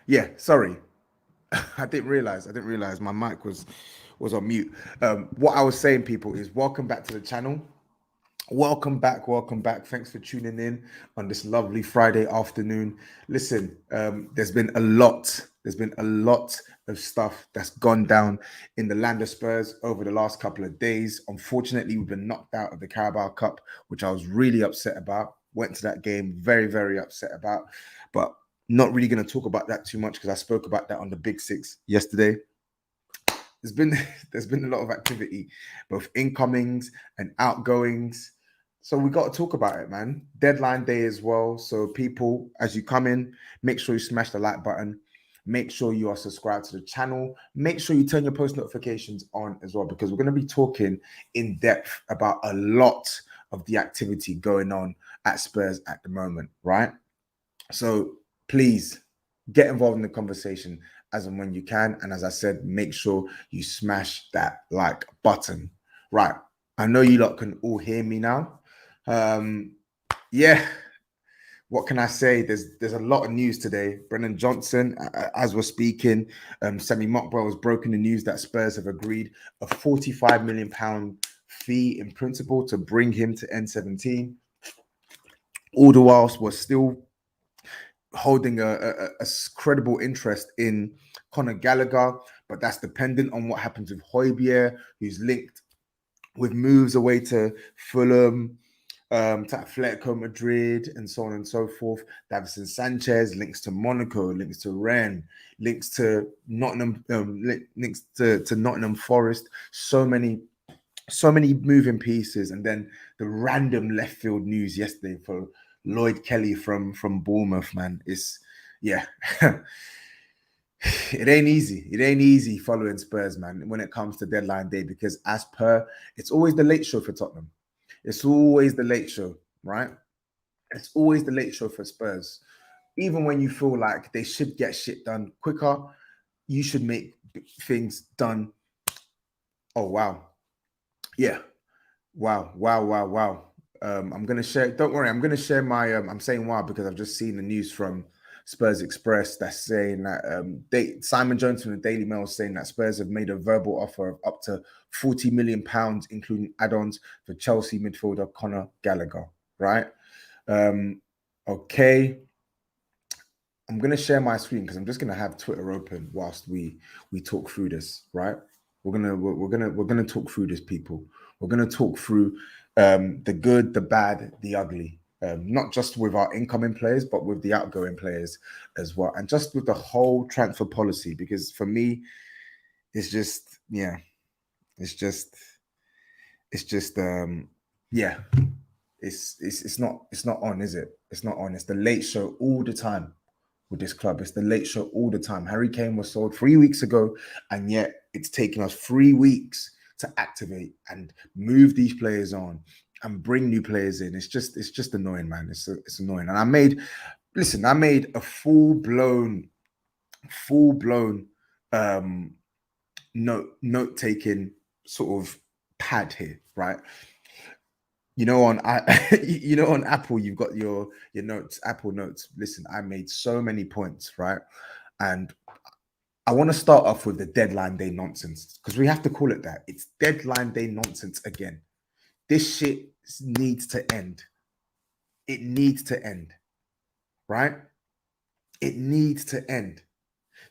Yeah, sorry. I didn't realize. My mic was on mute. What I was saying, people, is welcome back to the channel. Welcome back, welcome back. Thanks for tuning in on this lovely Friday afternoon. Listen, there's been a lot. There's been a lot of stuff that's gone down in the land of Spurs over the last couple of days. Unfortunately, we've been knocked out of the Carabao Cup, which I was really upset about. Went to that game very, very upset about, but not really going to talk about that too much because I spoke about that on the Big Six yesterday. There's been there's been a lot of activity, both incomings and outgoings. So we got to talk about it, man. Deadline day as well. So people, as you come in, make sure you smash the like button. Make sure you are subscribed to the channel. Make sure you turn your post notifications on as well, because we're going to be talking in depth about a lot of the activity going on at Spurs at the moment, right? So please get involved in the conversation as and when you can. And as I said, make sure you smash that like button. Right. I know you lot can all hear me now. Yeah. What can I say? There's a lot of news today. Brennan Johnson, as we're speaking, Semi Mockbell has broken the news that Spurs have agreed a £45 million fee in principle to bring him to N17. All the whilst we're still holding a credible interest in Conor Gallagher, but that's dependent on what happens with Hojbjerg, who's linked with moves away to Fulham, to Atletico Madrid, and so on and so forth. Davison Sanchez links to Monaco, links to Rennes, links to Nottingham, links to Nottingham Forest. So many moving pieces, and then the random left field news yesterday for Lloyd Kelly from Bournemouth, man. It's yeah. It ain't easy. It ain't easy following Spurs, man, when it comes to deadline day, because as per, it's always the late show for Tottenham. It's always the late show, right? It's always the late show for Spurs. Even when you feel like they should get shit done quicker, you should make things done. Oh, wow. Yeah. Wow. I'm gonna share. Don't worry, I'm gonna share my. I'm saying wow because I've just seen the news from Spurs Express that's saying that Simon Jones from the Daily Mail is saying that Spurs have made a verbal offer of up to £40 million, including add-ons, for Chelsea midfielder Conor Gallagher. Right? Um, okay. I'm gonna share my screen because I'm just gonna have Twitter open whilst we talk through this. Right? We're gonna talk through this, people. We're gonna talk through the good, the bad, the ugly. Not just with our incoming players, but with the outgoing players as well, and just with the whole transfer policy. Because for me, it's just it's just yeah, it's not on, is it? It's not on. It's the late show all the time with this club. It's the late show all the time. Harry Kane was sold 3 weeks ago, and yet it's taken us 3 weeks to activate and move these players on and bring new players in. It's just annoying, man. It's annoying. And I made a full blown note taking sort of pad here, right? On on Apple, you've got your notes, Apple Notes. Listen, I made so many points, right? And I want to start off with the deadline day nonsense, because we have to call it that. It's deadline day nonsense again. This shit needs to end. It needs to end, right? It needs to end.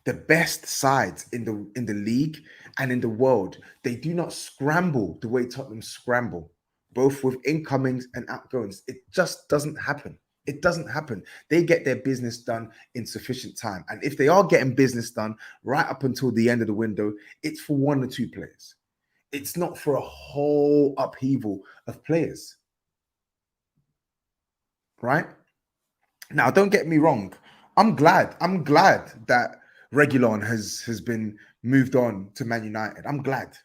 The best sides in the league and in the world, they do not scramble the way Tottenham scramble, both with incomings and outgoings. It just doesn't happen. It doesn't happen. They get their business done in sufficient time. And if they are getting business done right up until the end of the window, it's for one or two players. It's not for a whole upheaval of players. Right? Now, don't get me wrong. I'm glad that Reguilon has been moved on to Man United. I'm glad.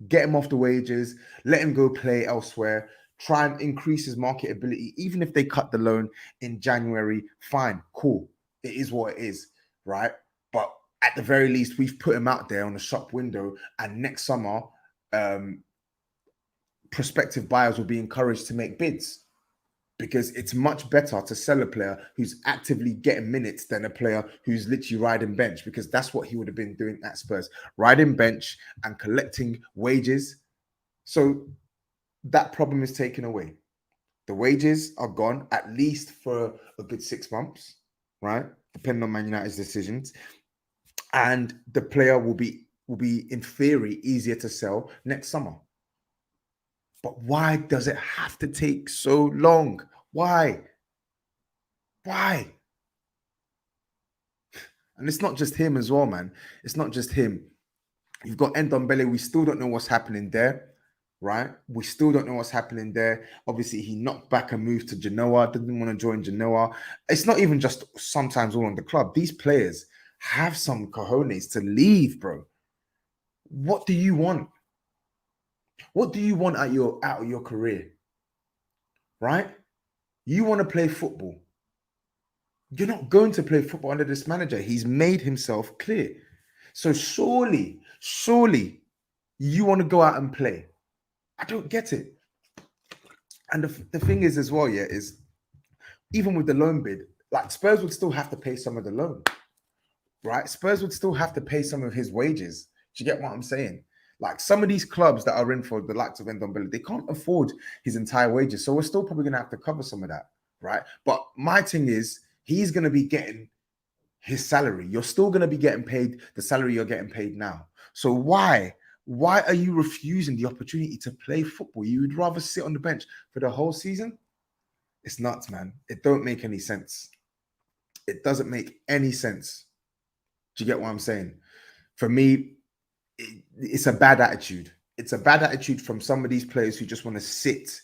Get him off the wages, let him go play elsewhere, try and increase his marketability. Even if they cut the loan in January, fine, cool. It is what it is, right? But at the very least, we've put him out there on the shop window, and next summer, prospective buyers will be encouraged to make bids. because it's much better to sell a player who's actively getting minutes than a player who's literally riding bench, because that's what he would have been doing at Spurs, riding bench and collecting wages. So that problem is taken away. The wages are gone, at least for a good 6 months, right? Depending on Man United's decisions. And the player will be, in theory, easier to sell next summer. But why does it have to take so long? Why? Why? And it's not just him as well, man. It's not just him. You've got Ndombele. We still don't know what's happening there, right? We still don't know what's happening there. Obviously, he knocked back and moved to Genoa. Didn't want to join Genoa. It's not even just sometimes all on the club. These players have some cojones to leave, bro. What do you want? What do you want out of your career? Right? You want to play football. You're not going to play football under this manager. He's made himself clear. So surely you want to go out and play. I don't get it. And the thing is as well, yeah, is even with the loan bid, like Spurs would still have to pay some of the loan, right? Spurs would still have to pay some of his wages. Do you get what I'm saying? Like some of these clubs that are in for the likes of Ndombele, they can't afford his entire wages. So we're still probably going to have to cover some of that, right? But my thing is, he's going to be getting his salary. You're still going to be getting paid the salary you're getting paid now. So why are you refusing the opportunity to play football? You would rather sit on the bench for the whole season? It's nuts, man. It don't make any sense. It doesn't make any sense. Do you get what I'm saying? For me, it's a bad attitude. It's a bad attitude from some of these players who just want to sit,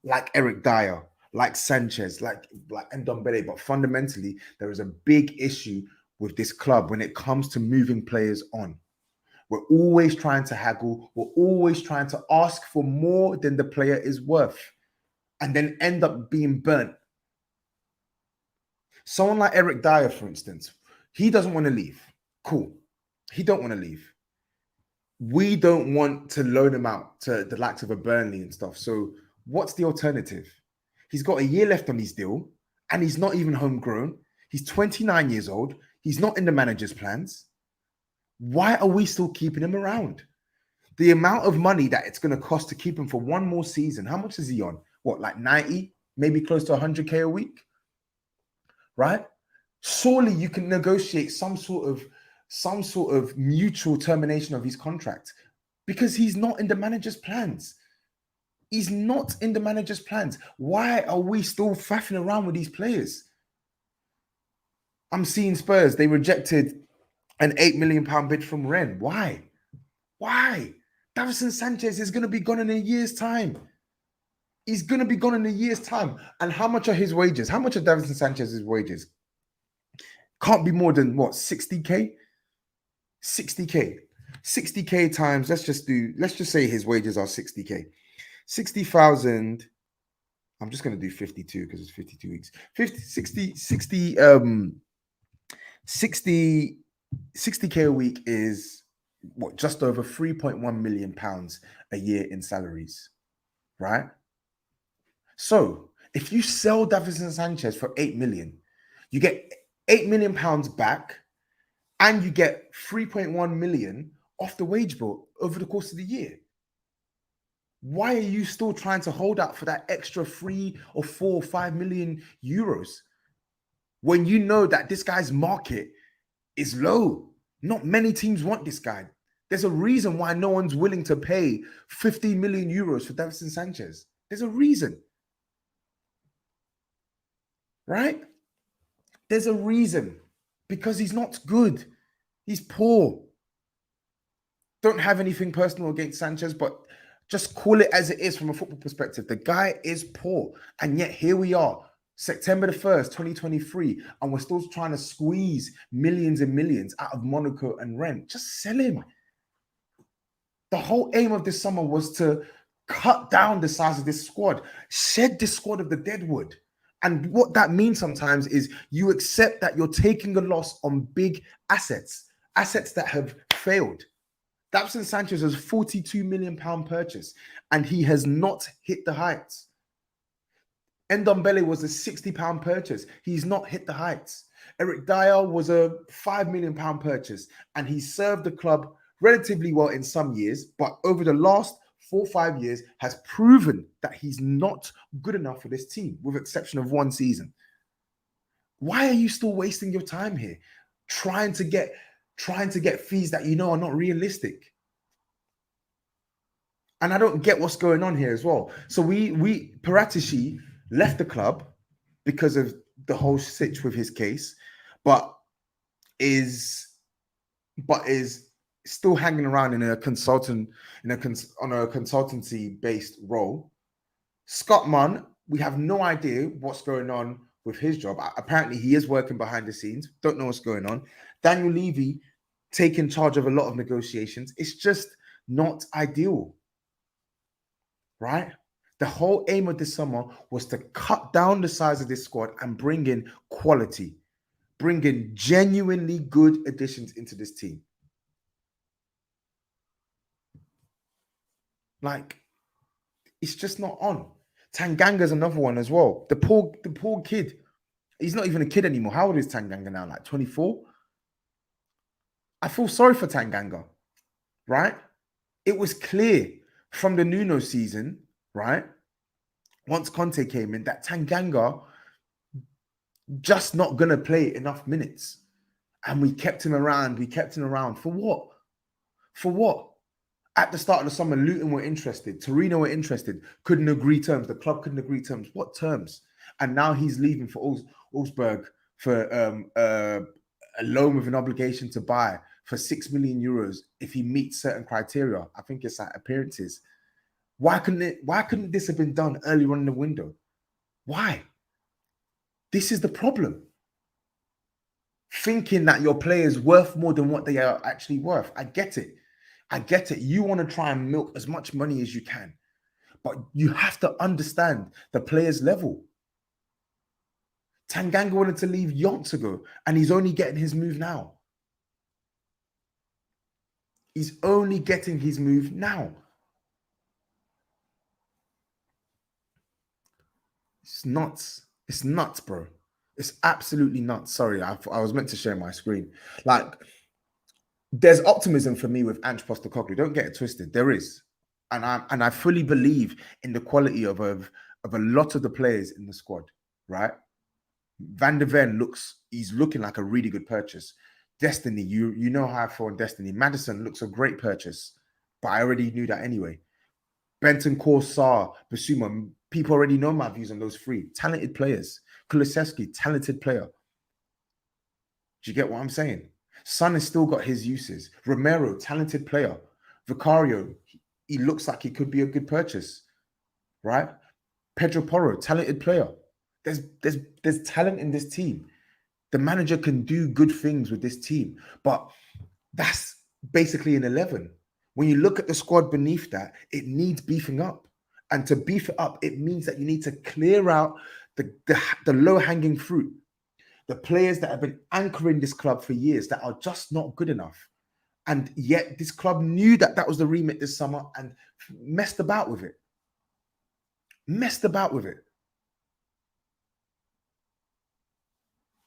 like Eric Dyer, like Sanchez, like Ndombele. But fundamentally, there is a big issue with this club when it comes to moving players on. We're always trying to haggle. We're always trying to ask for more than the player is worth, and then end up being burnt. Someone like Eric Dyer, for instance, he doesn't want to leave. Cool. He don't want to leave. We don't want to loan him out to the likes of a Burnley and stuff. So what's the alternative? He's got a year left on his deal, and he's not even homegrown. He's 29 years old. He's not in the manager's plans. Why are we still keeping him around? The amount of money that it's going to cost to keep him for one more season, how much is he on? What, like 90, maybe close to 100K a week? Right? Surely you can negotiate some sort of mutual termination of his contract, because he's not in the manager's plans. He's not in the manager's plans. Why are we still faffing around with these players? I'm seeing Spurs, they rejected an £8 million bid from Rennes. Why? Davinson Sanchez is going to be gone in a year's time. He's going to be gone in a year's time. And how much are his wages? How much are Davinson Sanchez's wages? Can't be more than, what, 60K? 60K. 60K times, let's just say his wages are 60K. 60,000. I'm just going to do 52 because it's 52 weeks. 60K a week is what, just over £3.1 million a year in salaries, right? So if you sell Davinson Sanchez for 8 million, you get £8 million back, and you get 3.1 million off the wage bill over the course of the year. Why are you still trying to hold out for that extra 3 or 4 or 5 million euros when you know that this guy's market is low? Not many teams want this guy. There's a reason why no one's willing to pay 15 million euros for Davinson Sanchez. There's a reason. Right? There's a reason. Because he's not good. He's poor. Don't have anything personal against Sanchez, but just call it as it is from a football perspective. The guy is poor. And yet here we are, September the 1st, 2023, and we're still trying to squeeze millions and millions out of Monaco and Rennes. Just sell him. The whole aim of this summer was to cut down the size of this squad, shed this squad of the deadwood. And what that means sometimes is you accept that you're taking a loss on big assets that have failed. Davinson Sanchez was a £42 million purchase, and he has not hit the heights. Ndombele was a £60 purchase. He's not hit the heights. Eric Dyer was a £5 million purchase, and he served the club relatively well in some years, but over the last 4 or 5 years has proven that he's not good enough for this team, with exception of one season. Why are you still wasting your time here, trying to get fees that you know are not realistic? And I don't get what's going on here as well. So Paratici left the club because of the whole sitch with his case, but is still hanging around in a consultant on a consultancy based role. Scott Munn, we have no idea what's going on with his job. Apparently, he is working behind the scenes. Don't know what's going on. Daniel Levy taking charge of a lot of negotiations. It's just not ideal, right? The whole aim of this summer was to cut down the size of this squad and bring in quality, bring in genuinely good additions into this team. Like, it's just not on. Tanganga's another one as well. The poor kid. He's not even a kid anymore. How old is Tanganga now? Like 24? I feel sorry for Tanganga, right? It was clear from the Nuno season, right? Once Conte came in, that Tanganga just not going to play enough minutes. And we kept him around. For what? For what? At the start of the summer, Luton were interested. Torino were interested. Couldn't agree terms. The club couldn't agree terms. What terms? And now he's leaving for Augsburg for a loan with an obligation to buy for €6 million if he meets certain criteria. I think it's like appearances. Why couldn't this have been done earlier on in the window? Why? This is the problem. Thinking that your player's worth more than what they are actually worth. I get it. You want to try and milk as much money as you can, but you have to understand the player's level. Tanganga wanted to leave yonks ago, and he's only getting his move now. He's only getting his move now. It's nuts. It's nuts, bro. It's absolutely nuts. Sorry, I was meant to share my screen. Like, there's optimism for me with Ange Postecoglou. Don't get it twisted. There is. And I fully believe in the quality of a lot of the players in the squad, right? Van der Ven he's looking like a really good purchase. Destiny, you know how I feel on Destiny. Maddison looks a great purchase, but I already knew that anyway. Benton, Sarr, Basuma, people already know my views on those three. Talented players. Kulusevski, talented player. Do you get what I'm saying? Son has still got his uses. Romero, talented player. Vicario, he looks like he could be a good purchase, right? Pedro Porro, talented player. There's talent in this team. The manager can do good things with this team, but that's basically an 11. When you look at the squad beneath that, it needs beefing up. And to beef it up, it means that you need to clear out the low-hanging fruit. The players that have been anchoring this club for years that are just not good enough. And yet this club knew that was the remit this summer and messed about with it.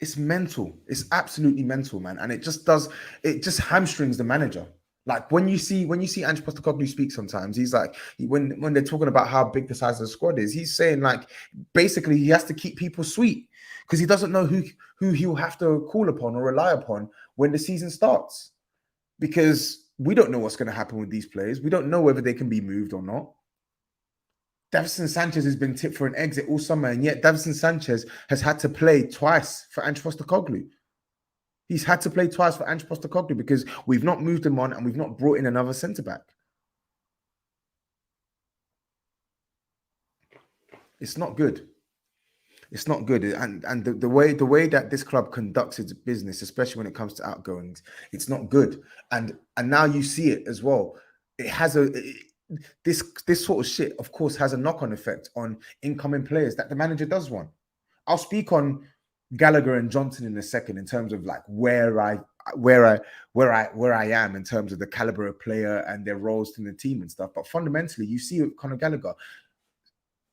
It's mental. It's absolutely mental, man. And it just hamstrings the manager. Like when you see Ange Postecoglou speak sometimes, he's like, when they're talking about how big the size of the squad is, he's saying like, basically he has to keep people sweet because he doesn't know who he'll have to call upon or rely upon when the season starts. Because we don't know what's going to happen with these players. We don't know whether they can be moved or not. Davinson Sanchez has been tipped for an exit all summer, and yet Davinson Sanchez has had to play twice for Ange Postecoglou. He's had to play twice for Ange Postecoglou because we've not moved him on and we've not brought in another centre-back. It's not good. It's not good. And the way that this club conducts its business, especially when it comes to outgoings, it's not good. And now you see it as well. It has this sort of shit, of course, has a knock-on effect on incoming players that the manager does want. I'll speak on Gallagher and Johnson in a second in terms of like where I am in terms of the caliber of player and their roles in the team and stuff. But fundamentally, you see with Conor Gallagher,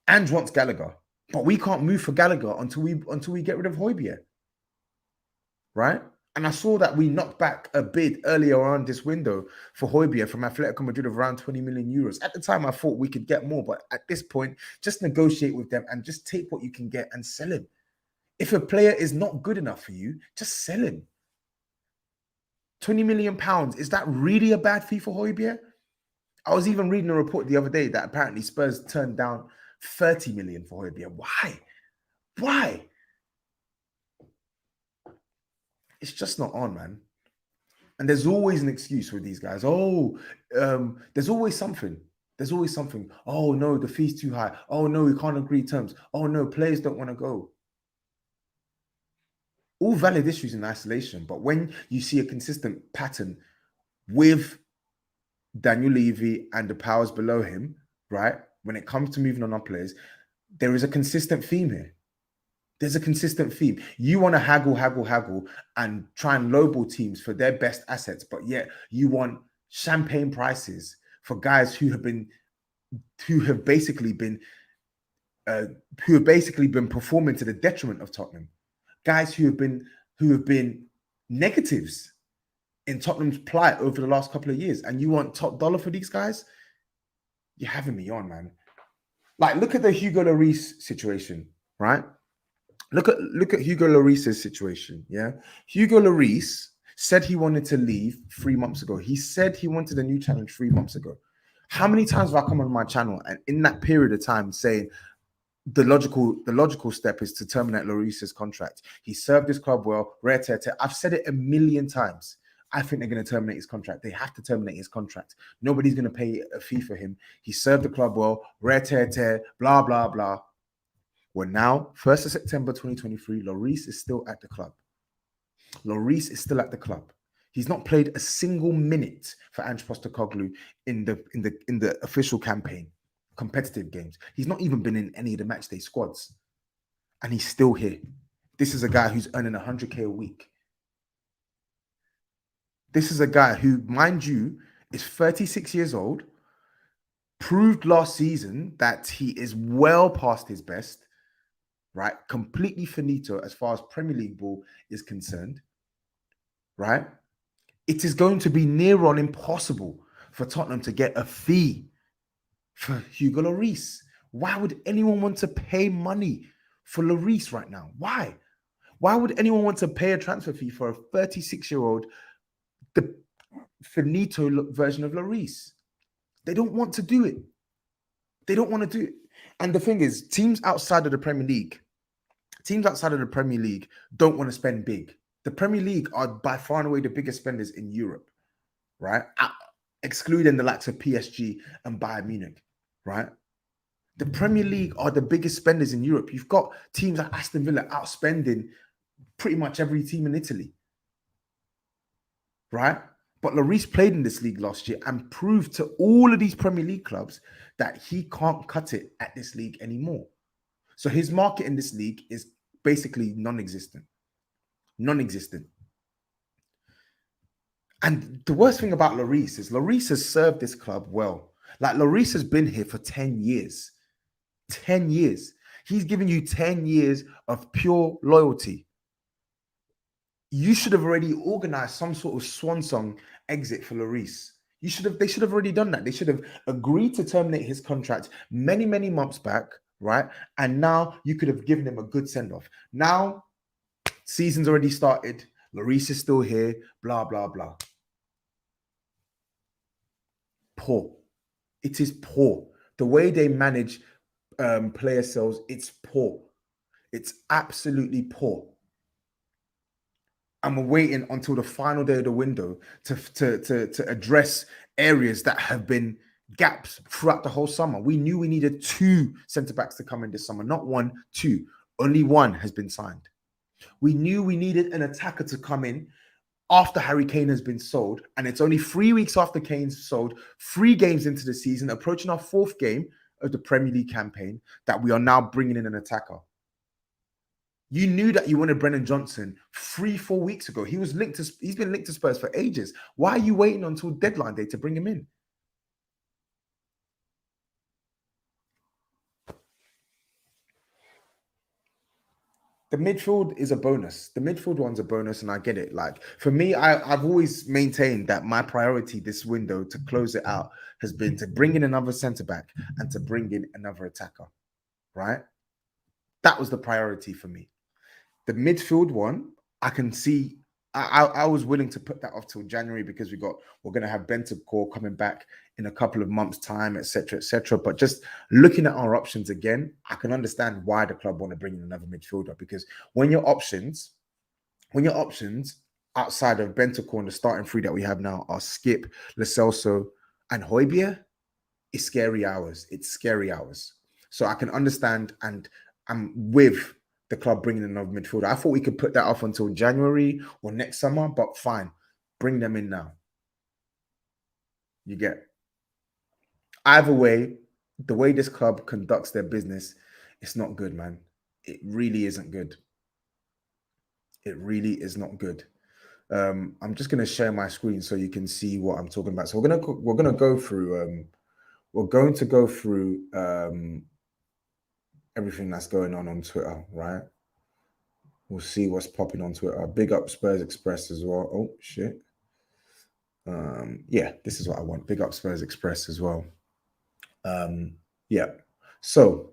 Ange wants Gallagher. But we can't move for Gallagher until we get rid of Hojbjerg, right? And I saw that we knocked back a bid earlier on this window for Hojbjerg from Atletico Madrid of around 20 million euros. At the time, I thought we could get more, but at this point, just negotiate with them and just take what you can get and sell him. If a player is not good enough for you, just sell him. £20 million, is that really a bad fee for Hojbjerg? I was even reading a report the other day that apparently Spurs turned down 30 million for Hojbjerg. Why? It's just not on, man. And there's always an excuse with these guys. There's always something. Oh, no, the fee's too high. Oh, no, we can't agree terms. Oh, no, players don't want to go. All valid issues in isolation. But when you see a consistent pattern with Daniel Levy and the powers below him, right, when it comes to moving on our players, there is a consistent theme here. There's a consistent theme. You want to haggle and try and lowball teams for their best assets, but yet you want champagne prices for guys who have basically been performing to the detriment of Tottenham. Guys who have been negatives in Tottenham's plight over the last couple of years, and you want top dollar for these guys? You're having me on, man. Like, look at the Hugo Lloris situation, right? Look at Hugo Lloris's situation, yeah? Hugo Lloris said he wanted to leave 3 months ago. He said he wanted a new challenge 3 months ago. How many times have I come on my channel and in that period of time saying the logical step is to terminate Lloris's contract? He served his club well, rare tear. I've said it a million times. I think they're going to terminate his contract. They have to terminate his contract. Nobody's going to pay a fee for him. He served the club well, rare tear, blah, blah, blah. Well, now, 1st of September 2023, Lloris is still at the club. He's not played a single minute for Ange Postecoglou in the official campaign, competitive games. He's not even been in any of the matchday squads. And he's still here. This is a guy who's earning 100K a week. This is a guy who, mind you, is 36 years old, proved last season that he is well past his best, right? Completely finito as far as Premier League ball is concerned, right? It is going to be near on impossible for Tottenham to get a fee for Hugo Lloris. Why would anyone want to pay money for Lloris right now? Why? Why would anyone want to pay a transfer fee for a 36-year-old, the finito version of Lloris? They don't want to do it. And the thing is, teams outside of the Premier League don't want to spend big. The Premier League are by far and away the biggest spenders in Europe, right? Excluding the likes of PSG and Bayern Munich, right? The Premier League are the biggest spenders in Europe. You've got teams like Aston Villa outspending pretty much every team in Italy, right? But Lloris played in this league last year and proved to all of these Premier League clubs that he can't cut it at this league anymore. So his market in this league is basically non-existent. And the worst thing about Lloris is Lloris has served this club well. Like, Lloris has been here for 10 years. 10 years. He's given you 10 years of pure loyalty. You should have already organized some sort of swan song exit for Lloris. They should have already done that. They should have agreed to terminate his contract many, many months back, right? And now you could have given him a good send-off. Now, season's already started. Lloris is still here, blah, blah, blah. Poor. It is poor. The way they manage player sales, it's poor. It's absolutely poor. And we're waiting until the final day of the window to address areas that have been gaps throughout the whole summer. We knew we needed 2 centre-backs to come in this summer, not 1, 2. Only 1 has been signed. We knew we needed an attacker to come in after Harry Kane has been sold, and it's only 3 weeks after Kane's sold, 3 games into the season, approaching our 4th game of the Premier League campaign, that we are now bringing in an attacker. You knew that you wanted Brennan Johnson 3-4 weeks ago. He's been linked to Spurs for ages. Why are you waiting until deadline day to bring him in? The midfield is a bonus. The midfield one's a bonus, and I get it. Like for me, I've always maintained that my priority this window to close it out has been to bring in another centre back and to bring in another attacker. Right? That was the priority for me. The midfield one, I can see. I was willing to put that off till January because we're going to have Bentancur coming back in a couple of months' time, etc., etc. But just looking at our options again, I can understand why the club want to bring in another midfielder, because when your options outside of Bentancur and the starting three that we have now are Skip, Lo Celso, and Hojbjerg, it's scary hours. It's scary hours. So I can understand, and I'm with the club bringing in another midfielder. I thought we could put that off until January or next summer, but fine, bring them in now. You get. Either way, the way this club conducts their business, it's not good, man. It really isn't good. It really is not good. I'm just going to share my screen so you can see what I'm talking about. So we're going to go through. We're going to go through everything that's going on Twitter, right? We'll see what's popping on Twitter. Big up Spurs Express as well. Oh shit. Yeah, this is what I want. Big up Spurs Express as well. Yeah. So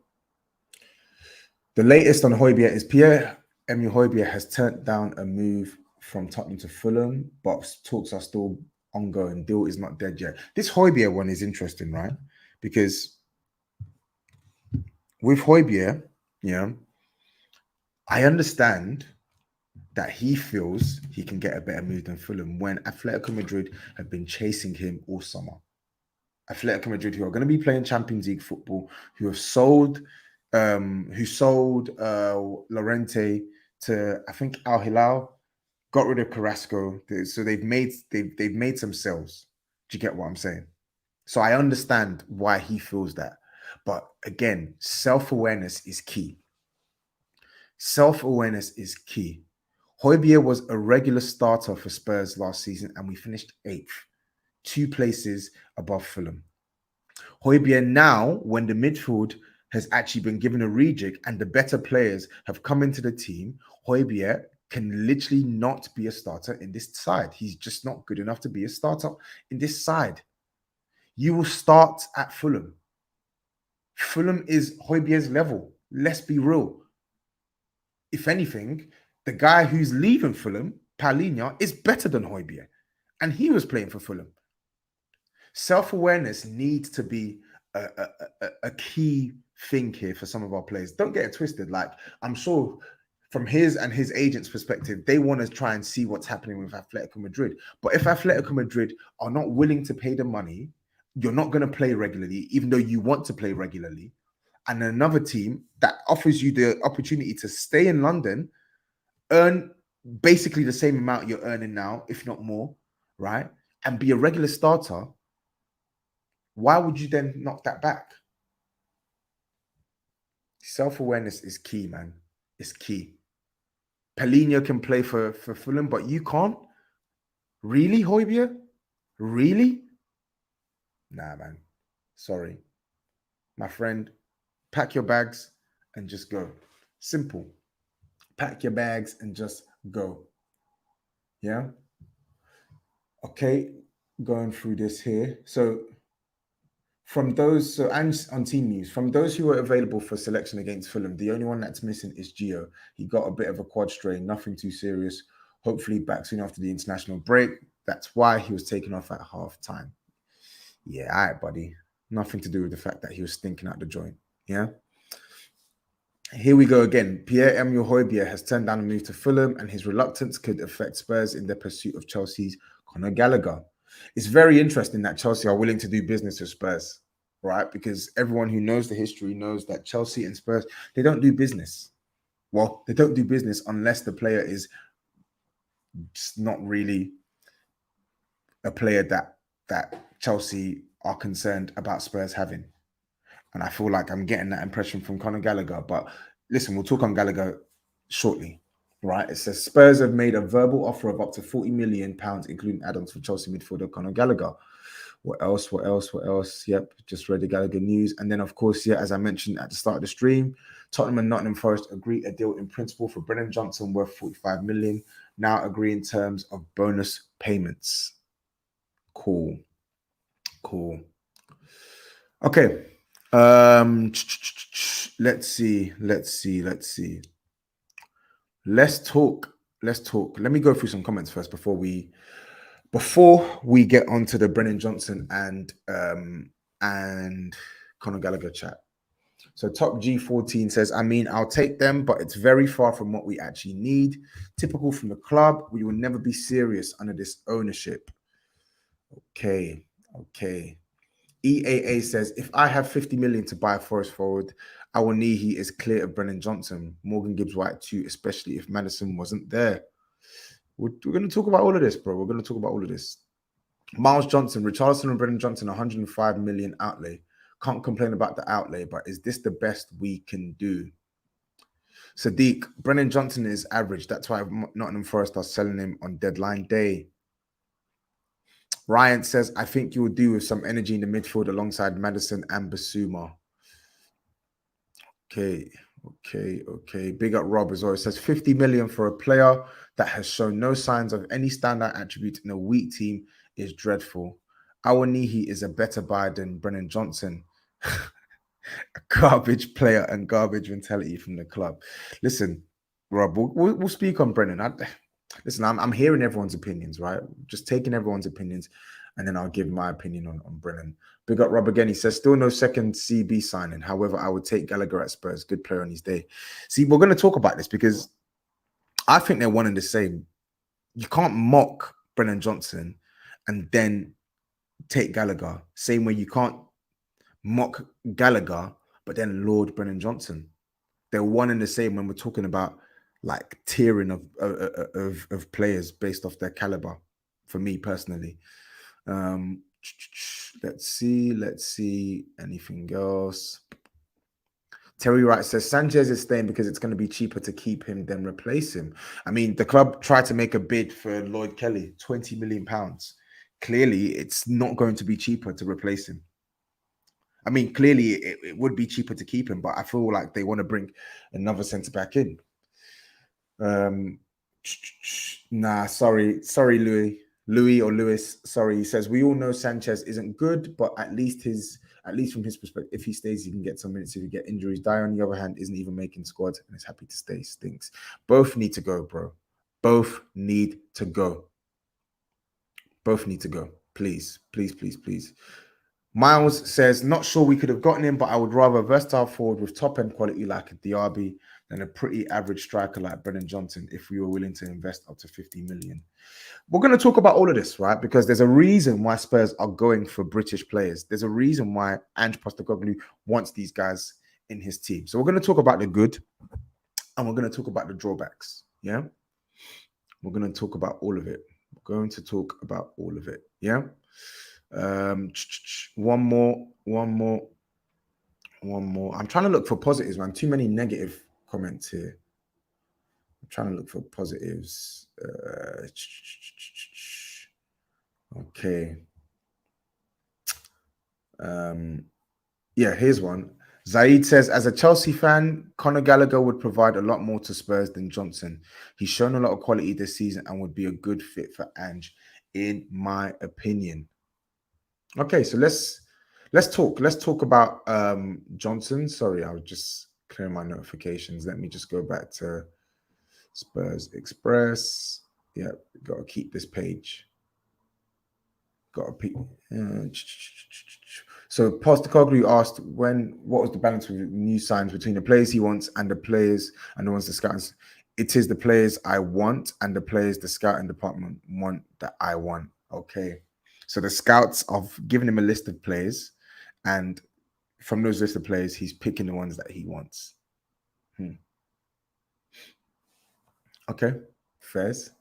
the latest on Hojbjerg is Pierre-Emile Hojbjerg has turned down a move from Tottenham to Fulham, but talks are still ongoing. Deal is not dead yet. This Hojbjerg one is interesting, right? Because with Hojbjerg, I understand that he feels he can get a better move than Fulham when Atletico Madrid have been chasing him all summer. Atletico Madrid, who are going to be playing Champions League football, who sold Llorente to, I think, Al Hilal, got rid of Carrasco, so they've made some sales. Do you get what I'm saying? So I understand why he feels that, but again, self-awareness is key. Self-awareness is key. Hojbjerg was a regular starter for Spurs last season, and we finished 8th, 2 places above Fulham. Hojbjerg now, when the midfield has actually been given a rejig and the better players have come into the team, Hojbjerg can literally not be a starter in this side. He's just not good enough to be a starter in this side. You will start at Fulham. Fulham is Hojbjerg's level. Let's be real. If anything, the guy who's leaving Fulham, Palhinha, is better than Hojbjerg. And he was playing for Fulham. Self-awareness needs to be a key thing here for some of our players. Don't get it twisted. Like, I'm sure from his and his agent's perspective, they want to try and see what's happening with Atletico Madrid. But if Atletico Madrid are not willing to pay the money, you're not going to play regularly, even though you want to play regularly. And another team that offers you the opportunity to stay in London, earn basically the same amount you're earning now, if not more, right? And be a regular starter, why would you then knock that back? Self-awareness is key, man. It's key. Palhinha can play for Fulham, but you can't? Really, Hojbjerg? Really? Nah, man. Sorry. My friend, pack your bags and just go. Simple. Pack your bags and just go. Yeah? Okay, going through this here. So from those, and on team news, from those who were available for selection against Fulham, the only one that's missing is Gio. He got a bit of a quad strain, nothing too serious. Hopefully back soon after the international break. That's why he was taken off at half time. Yeah, all right, buddy. Nothing to do with the fact that he was stinking out the joint. Yeah. Here we go again. Pierre-Emile Hojbjerg has turned down a move to Fulham, and his reluctance could affect Spurs in their pursuit of Chelsea's Conor Gallagher. It's very interesting that Chelsea are willing to do business with Spurs, right? Because everyone who knows the history knows that Chelsea and Spurs, they don't do business. Well, they don't do business unless the player is just not really a player that Chelsea are concerned about Spurs having. And I feel like I'm getting that impression from Conor Gallagher. But listen, we'll talk on Gallagher shortly, right? It says Spurs have made a verbal offer of up to £40 million, including add-ons for Chelsea midfielder Conor Gallagher. What else? What else? What else? Yep, just read the Gallagher news. And then, of course, yeah, as I mentioned at the start of the stream, Tottenham and Nottingham Forest agreed a deal in principle for Brennan Johnson worth 45 million. Now agree in terms of bonus payments. Cool. Cool. Okay. Let's see. Let's talk. Let me go through some comments first before we get onto the Brennan Johnson and Conor Gallagher chat. So Top G14 says, I mean, I'll take them, but it's very far from what we actually need. Typical from the club. We will never be serious under this ownership. Okay. EAA says, if I have 50 million to buy a Forest forward, Awoniyi is clear of Brennan Johnson. Morgan Gibbs-White too, especially if Maddison wasn't there. We're going to talk about all of this, bro. We're going to talk about all of this. Miles Johnson, Richarlison and Brennan Johnson, 105 million outlay. Can't complain about the outlay, but is this the best we can do? Sadiq, Brennan Johnson is average. That's why Nottingham Forest are selling him on deadline day. Ryan says, I think you will do with some energy in the midfield alongside Maddison and Basuma. Okay. Big up Rob as well. It says 50 million for a player that has shown no signs of any standout attribute in a weak team is dreadful. Awoniyi is a better buy than Brennan Johnson. A garbage player and garbage mentality from the club. Listen, Rob, we'll speak on Brennan. I'm hearing everyone's opinions, right? Just taking everyone's opinions, and then I'll give my opinion on Brennan. Big up Rob again. He says, still no second CB signing. However, I would take Gallagher at Spurs. Good player on his day. See, we're going to talk about this because I think they're one and the same. You can't mock Brennan Johnson and then take Gallagher. Same way you can't mock Gallagher, but then laud Brennan Johnson. They're one and the same when we're talking about like tiering of players based off their caliber. For me personally, let's see anything else. Terry Wright says Sanchez is staying because it's going to be cheaper to keep him than replace him. I mean, the club tried to make a bid for Lloyd Kelly, £20 million. Clearly, it's not going to be cheaper to replace him. I mean, clearly it would be cheaper to keep him, but I feel like they want to bring another centre back in. Nah, sorry, Louis or Lewis. Sorry, he says we all know Sanchez isn't good, but at least from his perspective, if he stays, he can get some minutes. If he get injuries, Dyer on the other hand isn't even making squad and is happy to stay. Stinks. Both need to go, bro. Both need to go. Please. Miles says, not sure we could have gotten him, but I would rather a versatile forward with top-end quality like a Diaby than a pretty average striker like Brennan Johnson if we were willing to invest up to 50 million. We're going to talk about all of this, right? Because there's a reason why Spurs are going for British players. There's a reason why Ange Postecoglou wants these guys in his team. So we're going to talk about the good and we're going to talk about the drawbacks, yeah? We're going to talk about all of it. Yeah? One more. I'm trying to look for positives, man. Too many negative comments here. I'm trying to look for positives. Okay. Yeah, here's one. Zaid says, as a Chelsea fan, Conor Gallagher would provide a lot more to Spurs than Johnson. He's shown a lot of quality this season and would be a good fit for Ange, in my opinion. Okay, so let's talk about Johnson. Sorry, I was just clearing my notifications. Let me just go back to Spurs Express. Yeah, got to keep this page. So Postecoglou asked what was the balance with new signs between the players he wants and the players and the ones the scouts. It is the players I want and the players the scouting department want that I want. Okay. So the scouts have given him a list of players, and from those list of players, he's picking the ones that he wants. Okay, fairs.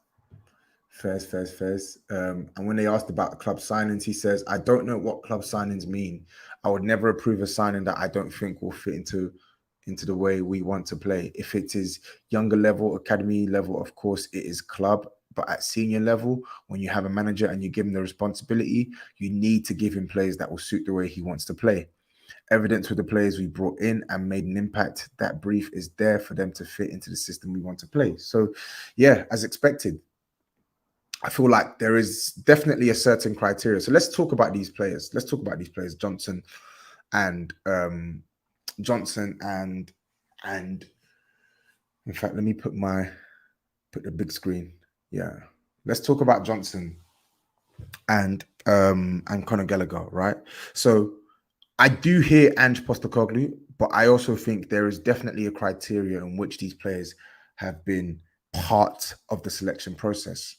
And when they asked about club signings, he says, I don't know what club signings mean. I would never approve a signing that I don't think will fit into into the way we want to play. If it is younger level, academy level, of course, it is club. But at senior level, when you have a manager and you give him the responsibility, you need to give him players that will suit the way he wants to play. Evidence with the players we brought in and made an impact, that brief is there for them to fit into the system we want to play. So, yeah, as expected, I feel like there is definitely a certain criteria. So let's talk about these players. Johnson and and in fact, let me put the big screen. Yeah. Let's talk about Johnson and Conor Gallagher, right? So I do hear Ange Postecoglou, but I also think there is definitely a criteria in which these players have been part of the selection process.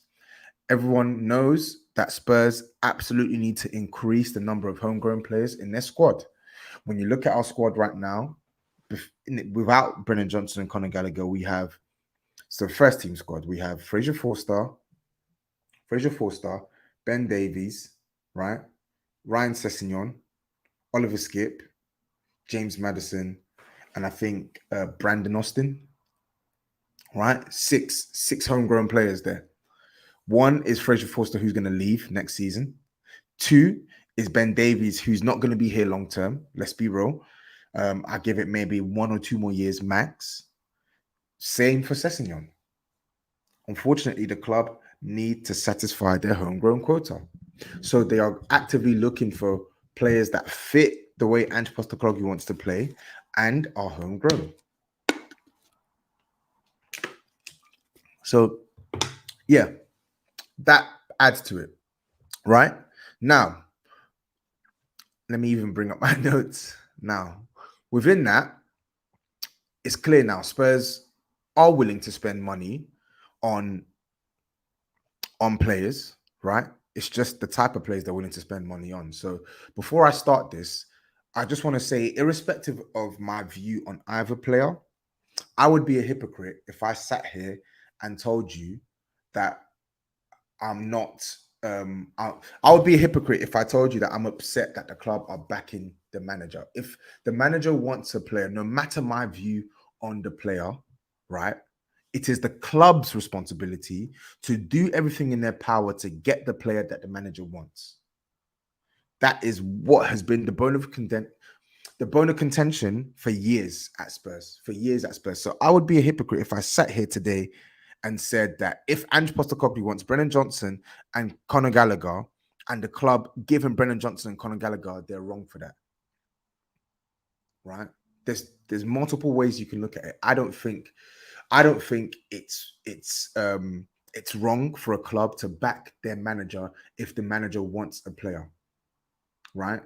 Everyone knows that Spurs absolutely need to increase the number of homegrown players in their squad. When you look at our squad right now, without Brennan Johnson and Conor Gallagher, we have first team squad. We have Fraser Forster, Ben Davies, right? Ryan Sessegnon, Oliver Skip, James Maddison, and I think Brandon Austin, right? Six homegrown players there. One is Fraser Forster, who's going to leave next season. Two is Ben Davies, who's not going to be here long term. Let's be real. I give it maybe 1 or 2 more years max. Same for Sessegnon. Unfortunately, the club need to satisfy their homegrown quota. So they are actively looking for players that fit the way Ange Postecoglou wants to play and are homegrown. So, yeah, that adds to it, right? Now, let me even bring up my notes now. Within that, it's clear now Spurs are willing to spend money on players, right? It's just the type of players they're willing to spend money on. So before I start this, I just want to say, irrespective of my view on either player, I would be a hypocrite if I sat here and told you that I'm not. I would be a hypocrite if I told you that I'm upset that the club are backing the manager. If the manager wants a player, no matter my view on the player, right? It is the club's responsibility to do everything in their power to get the player that the manager wants. That is what has been the bone of contention for years at Spurs. So I would be a hypocrite if I sat here today and said that if Ange Postecoglou wants Brennan Johnson and Conor Gallagher, and the club give him Brennan Johnson and Conor Gallagher, they're wrong for that. Right? There's multiple ways you can look at it. I don't think it's wrong for a club to back their manager if the manager wants a player. Right?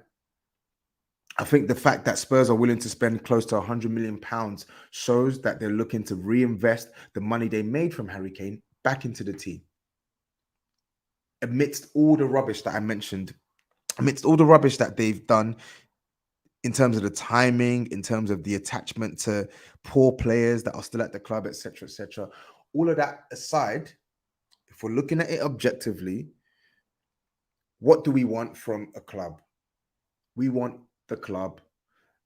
I think the fact that Spurs are willing to spend close to £100 million shows that they're looking to reinvest the money they made from Harry Kane back into the team. Amidst all the rubbish that I mentioned, amidst all the rubbish that they've done in terms of the timing, in terms of the attachment to poor players that are still at the club, etc., all of that aside, if we're looking at it objectively, what do we want from a club? We want the club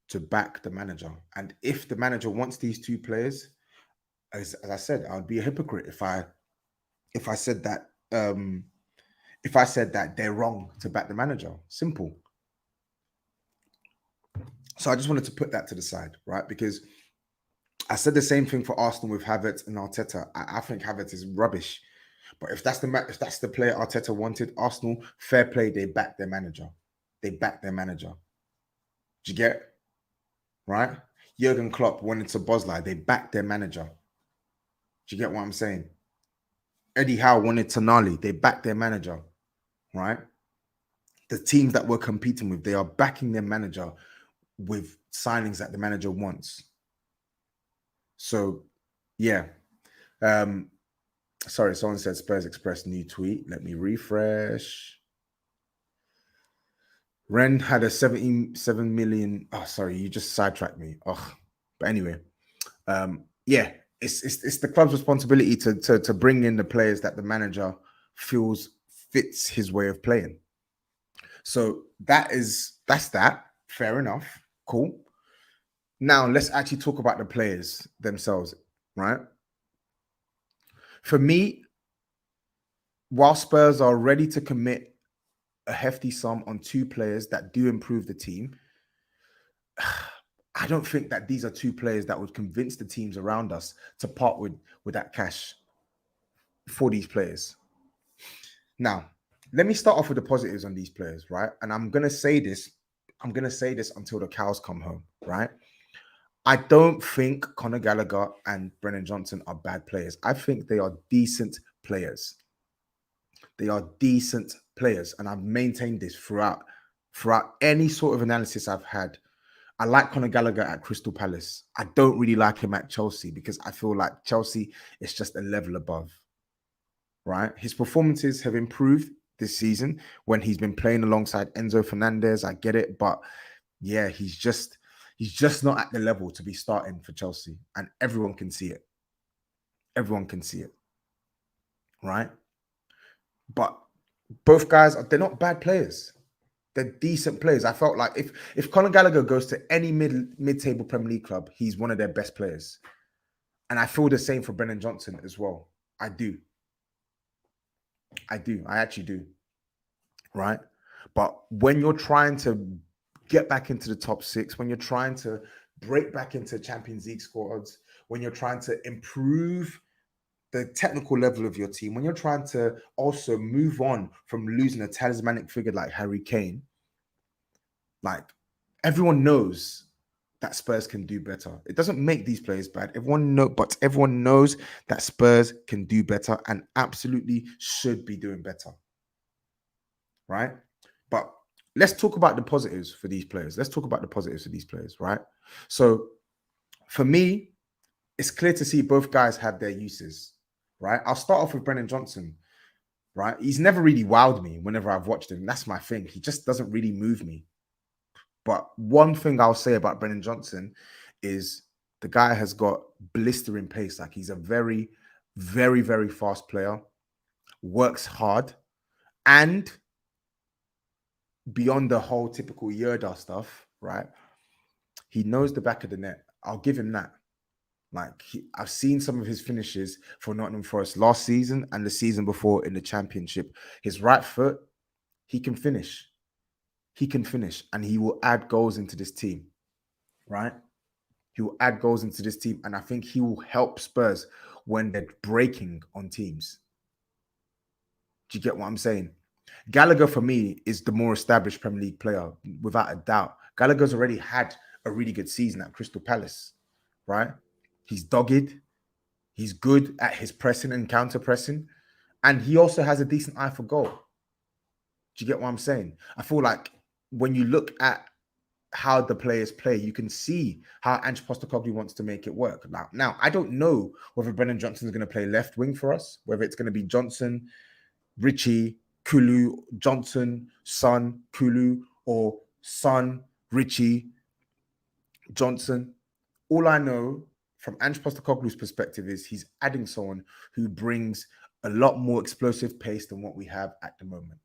to back the manager. And if the manager wants these two players, as I said, I would be a hypocrite if I said that they're wrong to back the manager. Simple. So I just wanted to put that to the side, right? Because I said the same thing for Arsenal with Havertz and Arteta. I think Havertz is rubbish. But if that's the player Arteta wanted, Arsenal, fair play, they back their manager. Do you get? Right? Jurgen Klopp wanted to Bosley. They backed their manager. Do you get what I'm saying? Eddie Howe wanted Tonali. They backed their manager. Right? The teams that we're competing with, they are backing their manager with signings that the manager wants. So, yeah. Sorry, someone said Spurs Express new tweet. Let me refresh. Ren had a 77 million. Oh, sorry, you just sidetracked me. Oh, but anyway, yeah, it's the club's responsibility to bring in the players that the manager feels fits his way of playing. So that's that. Fair enough. Cool. Now, let's actually talk about the players themselves, right? For me, while Spurs are ready to commit a hefty sum on two players that do improve the team, I don't think that these are two players that would convince the teams around us to part with that cash for these players. Now, let me start off with the positives on these players, right? And I'm going to say this until the cows come home, right? I don't think Conor Gallagher and Brennan Johnson are bad players. I think they are decent players. They are decent players, and I've maintained this throughout any sort of analysis I've had. I like Conor Gallagher at Crystal Palace. I don't really like him at Chelsea because I feel like Chelsea is just a level above, right? His performances have improved this season when he's been playing alongside Enzo Fernandez. I get it, but yeah, he's just not at the level to be starting for Chelsea, and everyone can see it. Everyone can see it, right? But both guys, they're not bad players. They're decent players. I felt like if Conor Gallagher goes to any mid-table Premier League club, he's one of their best players. And I feel the same for Brennan Johnson as well. I do. I actually do. Right? But when you're trying to get back into the top six, when you're trying to break back into Champions League squads, when you're trying to improve the technical level of your team, when you're trying to also move on from losing a talismanic figure like Harry Kane, like everyone knows that Spurs can do better. It doesn't make these players bad. Everyone knows that Spurs can do better and absolutely should be doing better. Right? But let's talk about the positives for these players. Right? So for me, it's clear to see both guys have their uses. Right? I'll start off with Brennan Johnson. Right? He's never really wowed me whenever I've watched him. That's my thing. He just doesn't really move me. But one thing I'll say about Brennan Johnson is the guy has got blistering pace. Like he's a very, very, very fast player, works hard, and beyond the whole typical Yerda stuff, right? He knows the back of the net. I'll give him that. Like I've seen some of his finishes for Nottingham Forest last season and the season before in the Championship. His right foot, he can finish. He can finish, and he will add goals into this team, right? He will add goals into this team, and I think he will help Spurs when they're breaking on teams. Do you get what I'm saying? Gallagher, for me, is the more established Premier League player, without a doubt. Gallagher's already had a really good season at Crystal Palace, right? He's dogged. He's good at his pressing and counter pressing, and he also has a decent eye for goal. Do you get what I'm saying? I feel like when you look at how the players play, you can see how Ange Postecoglou wants to make it work. Now, I don't know whether Brennan Johnson is going to play left wing for us, whether it's going to be Johnson, Richie, Kulu, Johnson, Son, Kulu, or Son, Richie, Johnson. All I know from Ange Postecoglou's perspective is he's adding someone who brings a lot more explosive pace than what we have at the moment.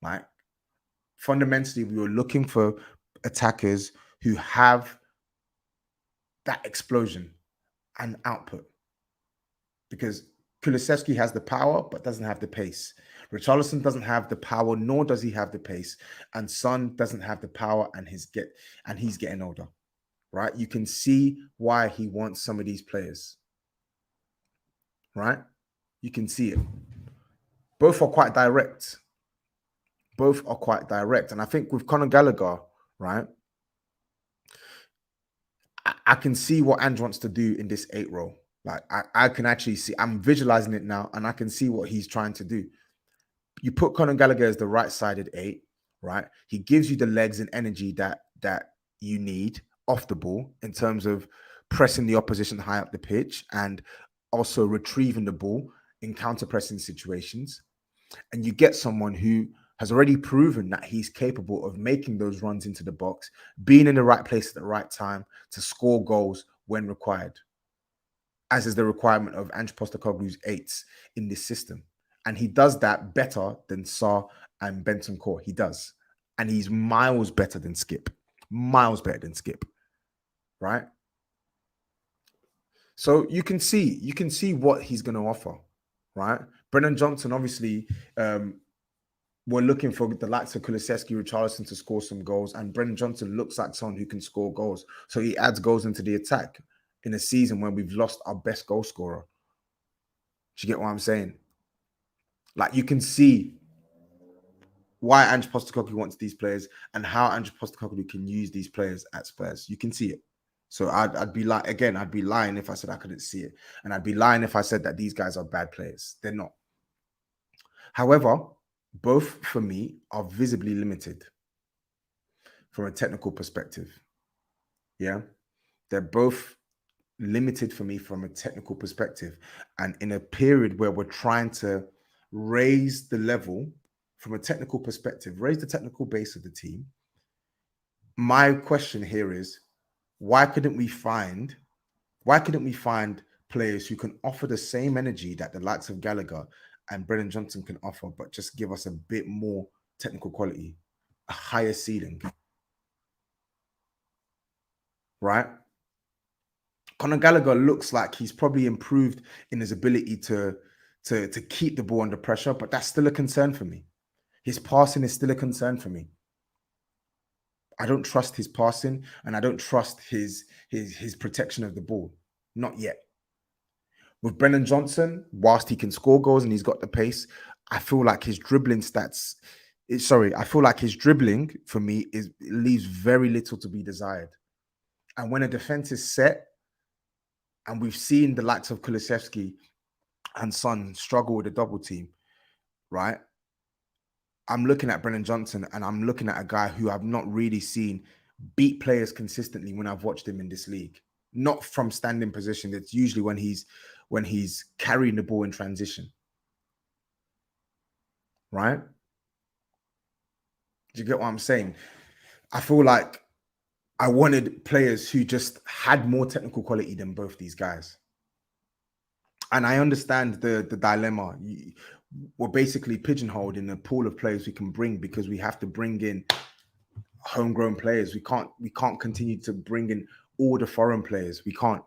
Right? Fundamentally, we were looking for attackers who have that explosion and output, because Kulusevski has the power but doesn't have the pace. Richarlison doesn't have the power, nor does he have the pace, and Son doesn't have the power, and he's getting older. Right? You can see why he wants some of these players. Right? You can see it. Both are quite direct. And I think with Conor Gallagher, right, I can see what Ange wants to do in this 8 role. Like I can actually see, I'm visualizing it now, and I can see what he's trying to do. You put Conor Gallagher as the right-sided 8, right? He gives you the legs and energy that you need off the ball in terms of pressing the opposition high up the pitch and also retrieving the ball in counter-pressing situations. And you get someone who has already proven that he's capable of making those runs into the box, being in the right place at the right time to score goals when required, as is the requirement of Ange Postecoglou's 8s in this system. And he does that better than Sarr and Bentancur. He does. And he's miles better than Skip. Miles better than Skip. right? So you can see what he's going to offer, right? Brennan Johnson, obviously, we're looking for the likes of Kulusevski, Richarlison to score some goals, and Brennan Johnson looks like someone who can score goals. So he adds goals into the attack in a season when we've lost our best goal scorer. Do you get what I'm saying? Like, you can see why Ange Postecoglou wants these players and how Ange Postecoglou can use these players at Spurs. You can see it. So I'd be like, again, I'd be lying if I said I couldn't see it. And I'd be lying if I said that these guys are bad players. They're not. However, both for me are visibly limited from a technical perspective. Yeah. They're both limited for me from a technical perspective. And in a period where we're trying to raise the level from a technical perspective, raise the technical base of the team, my question here is, why couldn't we find players who can offer the same energy that the likes of Gallagher and Brennan Johnson can offer, but just give us a bit more technical quality, a higher ceiling, right? Conor Gallagher looks like he's probably improved in his ability to keep the ball under pressure, but that's still a concern for me. His passing is still a concern for me. I don't trust his passing, and I don't trust his protection of the ball. Not yet. With Brennan Johnson, whilst he can score goals and he's got the pace, I feel like his dribbling stats. I feel like his dribbling for me leaves very little to be desired. And when a defense is set, and we've seen the likes of Kulusevski and Son struggle with a double team, right? I'm looking at Brennan Johnson and I'm looking at a guy who I've not really seen beat players consistently when I've watched him in this league. Not from standing position. It's usually when he's carrying the ball in transition. Right? Do you get what I'm saying? I feel like I wanted players who just had more technical quality than both these guys. And I understand the dilemma. We're basically pigeonholed in the pool of players we can bring because we have to bring in homegrown players. We can't continue to bring in all the foreign players. We can't.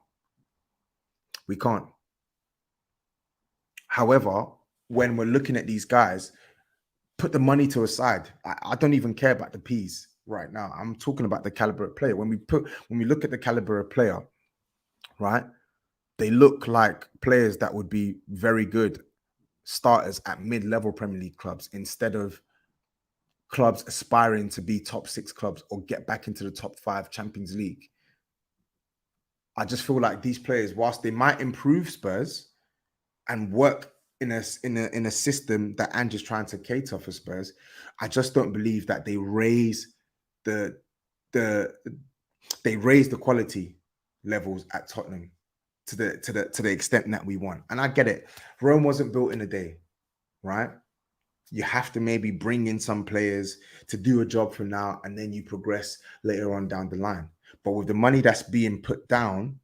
However, when we're looking at these guys, put the money to a side. I don't even care about the P's right now. I'm talking about the caliber of player. When we look at the caliber of player, right? They look like players that would be very good starters at mid-level Premier League clubs instead of clubs aspiring to be top 6 clubs or get back into the top 5 Champions League. I just feel like these players, whilst they might improve Spurs and work in a system that Ange is trying to cater for Spurs, I just don't believe that they raise the quality levels at Tottenham to the extent that we want. And I get it. Rome wasn't built in a day, right? You have to maybe bring in some players to do a job for now, and then you progress later on down the line. But with the money that's being put down,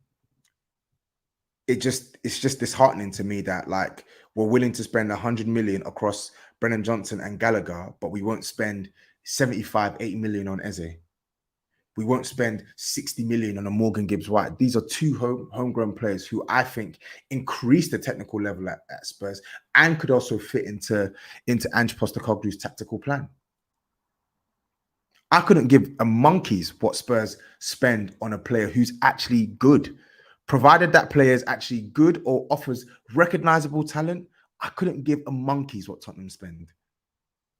it's just disheartening to me that, like, we're willing to spend 100 million across Brennan Johnson and Gallagher, but we won't spend 75, 80 million on Eze. We won't spend 60 million on a Morgan Gibbs-White. These are two homegrown players who I think increase the technical level at Spurs and could also fit into Ange Postecoglou's tactical plan. I couldn't give a monkey's what Spurs spend on a player who's actually good. Provided that player is actually good or offers recognizable talent, I couldn't give a monkey's what Tottenham spend.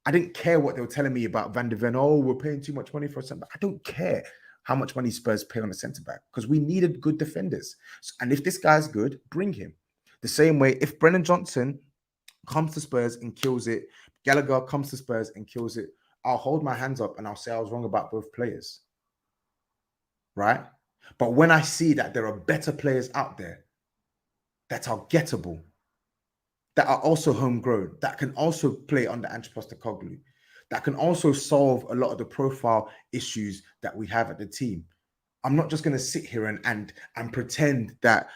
I didn't care what they were telling me about Van de Ven. Oh, we're paying too much money for a centre back. I don't care how much money Spurs pay on a centre back because we needed good defenders. And if this guy's good, bring him. The same way, if Brennan Johnson comes to Spurs and kills it, Gallagher comes to Spurs and kills it, I'll hold my hands up and I'll say I was wrong about both players. Right? But when I see that there are better players out there that are gettable, that are also homegrown, that can also play under Ange Postecoglou, that can also solve a lot of the profile issues that we have at the team. I'm not just going to sit here and pretend that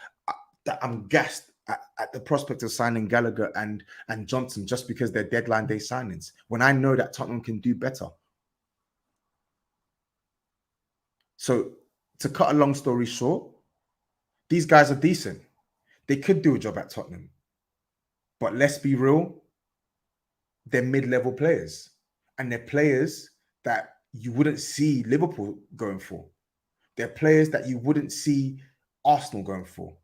I'm gassed at the prospect of signing Gallagher and Johnson just because they're deadline day signings, when I know that Tottenham can do better. So to cut a long story short, these guys are decent. They could do a job at Tottenham. But let's be real, they're mid-level players. And they're players that you wouldn't see Liverpool going for. They're players that you wouldn't see Arsenal going for.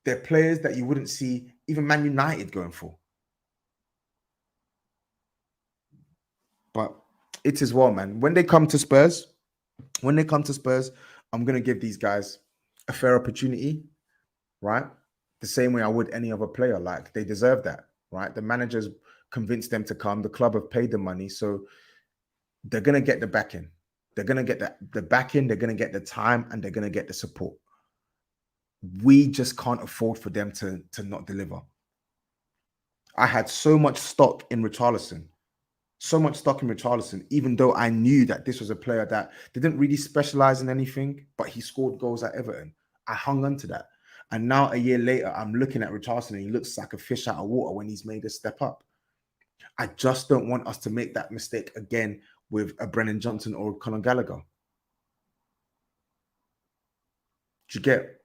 They're players that you wouldn't see even Man United going for. But it is well, man. When they come to Spurs, I'm going to give these guys a fair opportunity, right? The same way I would any other player. Like, they deserve that, right? The managers convinced them to come. The club have paid the money. So they're going to get the backing. They're going to get the backing. They're going to get the time, and they're going to get the support. We just can't afford for them to not deliver. I had so much stock in Richarlison. Even though I knew that this was a player that didn't really specialize in anything, but he scored goals at Everton. I hung on to that. And now a year later, I'm looking at Richarlison and he looks like a fish out of water when he's made a step up. I just don't want us to make that mistake again with a Brennan Johnson or Conor Gallagher. Do you get?